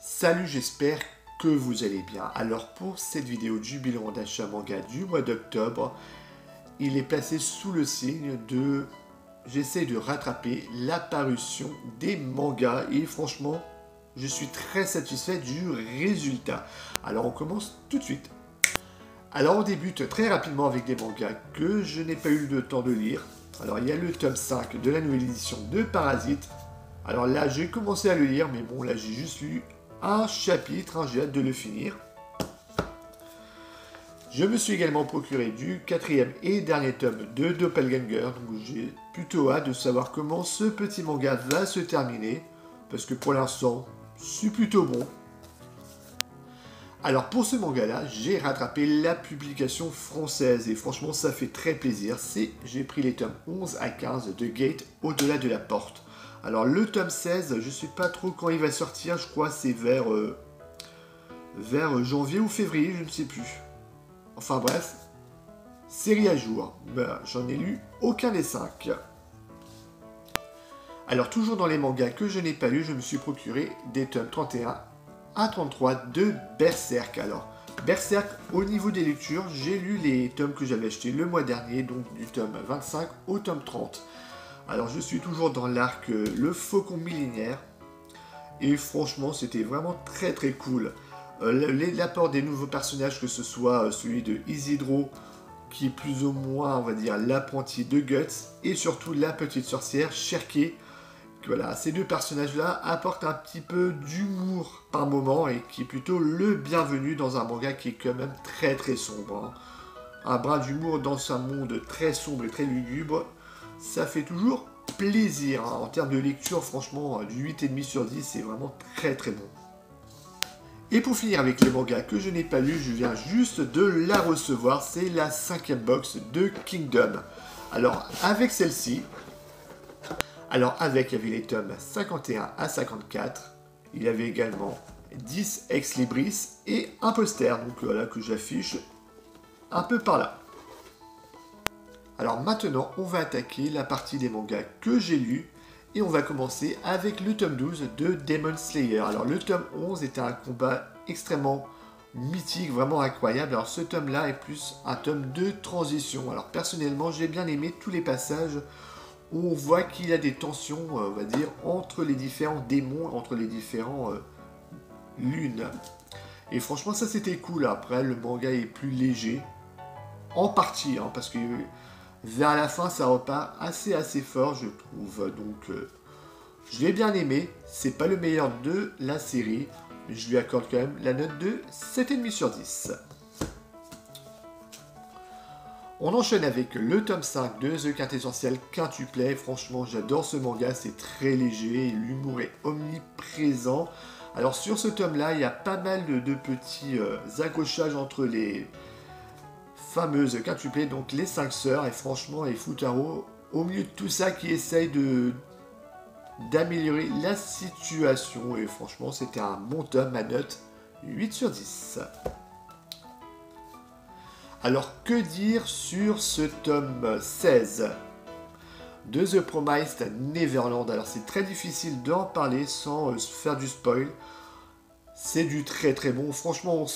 Salut, j'espère que vous allez bien. Alors pour cette vidéo du bilan d'achat manga du mois d'octobre, il est placé sous le signe de... J'essaie de rattraper la parution des mangas et franchement, je suis très satisfait du résultat. Alors on commence tout de suite. Alors on débute très rapidement avec des mangas que je n'ai pas eu le temps de lire. Alors il y a le tome 5 de la nouvelle édition de Parasite. Alors là j'ai commencé à le lire, mais bon là j'ai juste lu un chapitre, j'ai hâte de le finir. Je me suis également procuré du quatrième et dernier tome de Doppelganger, donc j'ai plutôt hâte de savoir comment ce petit manga va se terminer, parce que pour l'instant, c'est plutôt bon. Alors pour ce manga-là, j'ai rattrapé la publication française, et franchement ça fait très plaisir, j'ai pris les tomes 11 à 15 de Gate au-delà de la porte. Alors le tome 16, je ne sais pas trop quand il va sortir, je crois c'est vers janvier ou février, je ne sais plus. Enfin bref, série à jour, j'en ai lu aucun des 5. Alors toujours dans les mangas que je n'ai pas lus, je me suis procuré des tomes 31 à 33 de Berserk. Alors Berserk, au niveau des lectures, j'ai lu les tomes que j'avais achetés le mois dernier, donc du tome 25 au tome 30. Alors je suis toujours dans l'arc Le Faucon Millénaire et franchement c'était vraiment très cool. L'apport des nouveaux personnages, que ce soit celui de Isidro qui est plus ou moins on va dire l'apprenti de Guts et surtout la petite sorcière Cherké. Voilà, ces deux personnages là apportent un petit peu d'humour par moment et qui est plutôt le bienvenu dans un manga qui est quand même très sombre. Un brin d'humour dans un monde très sombre et très lugubre. Ça fait toujours plaisir. En termes de lecture, franchement, du 8,5 sur 10, c'est vraiment très bon. Et pour finir avec les mangas que je n'ai pas lus, je viens juste de la recevoir. C'est la 5e box de Kingdom. Alors, avec celle-ci, il y avait les tomes 51 à 54. Il y avait également 10 ex libris et un poster, donc voilà, que j'affiche un peu par là. Alors maintenant, on va attaquer la partie des mangas que j'ai lus et on va commencer avec le tome 12 de Demon Slayer. Alors le tome 11 était un combat extrêmement mythique, vraiment incroyable. Alors ce tome-là est plus un tome de transition. Alors personnellement, j'ai bien aimé tous les passages où on voit qu'il y a des tensions, on va dire, entre les différents démons, entre les différents lunes. Et franchement, ça c'était cool. Après, le manga est plus léger, en partie, parce que... vers la fin, ça repart assez fort, je trouve. Donc, je l'ai bien aimé. C'est pas le meilleur de la série, mais je lui accorde quand même la note de 7,5 sur 10. On enchaîne avec le tome 5 de The Quintessential Quintuplet. Franchement, j'adore ce manga, c'est très léger, l'humour est omniprésent. Alors, sur ce tome-là, il y a pas mal de petits accrochages entre les fameuse quintuplée, donc les 5 sœurs, et franchement, et Futaro, au milieu de tout ça, qui essaye d'améliorer la situation, et franchement, c'était un bon tome, ma note 8 sur 10. Alors, que dire sur ce tome 16 de The Promised Neverland? Alors, c'est très difficile d'en parler sans faire du spoil. C'est du très bon, franchement, on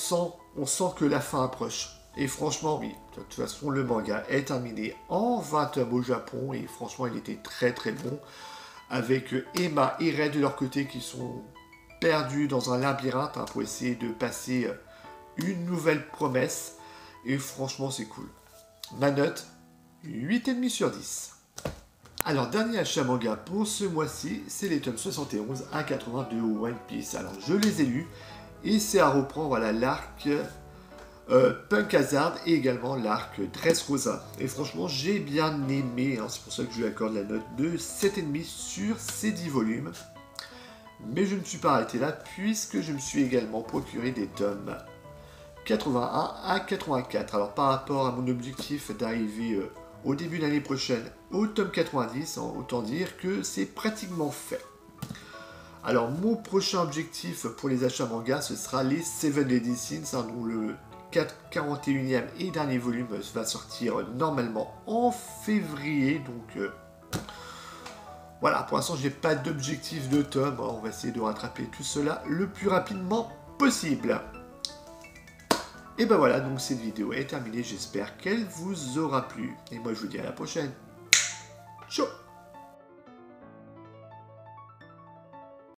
sent que la fin approche. Et franchement, oui, de toute façon, le manga est terminé en 20 tomes au Japon. Et franchement, il était très bon. Avec Emma et Ray de leur côté qui sont perdus dans un labyrinthe pour essayer de passer une nouvelle promesse. Et franchement, c'est cool. Ma note, 8,5 sur 10. Alors, dernier achat manga pour ce mois-ci, c'est les tomes 71 à 82 One Piece. Alors, je les ai lus. Et c'est à reprendre, voilà, l'arc... Punk Hazard et également l'arc Dressrosa. Et franchement, j'ai bien aimé, c'est pour ça que je lui accorde la note de 7,5 sur ces 10 volumes. Mais je ne me suis pas arrêté là, puisque je me suis également procuré des tomes 81 à 84. Alors par rapport à mon objectif d'arriver au début de l'année prochaine au tome 90, autant dire que c'est pratiquement fait. Alors mon prochain objectif pour les achats manga, ce sera les 7 Lady Sins, dont le 41e et dernier volume va sortir normalement en février, donc Voilà, pour l'instant, je n'ai pas d'objectif de tome. Alors, on va essayer de rattraper tout cela le plus rapidement possible. Et ben voilà, donc cette vidéo est terminée. J'espère qu'elle vous aura plu. Et moi, je vous dis à la prochaine. Ciao!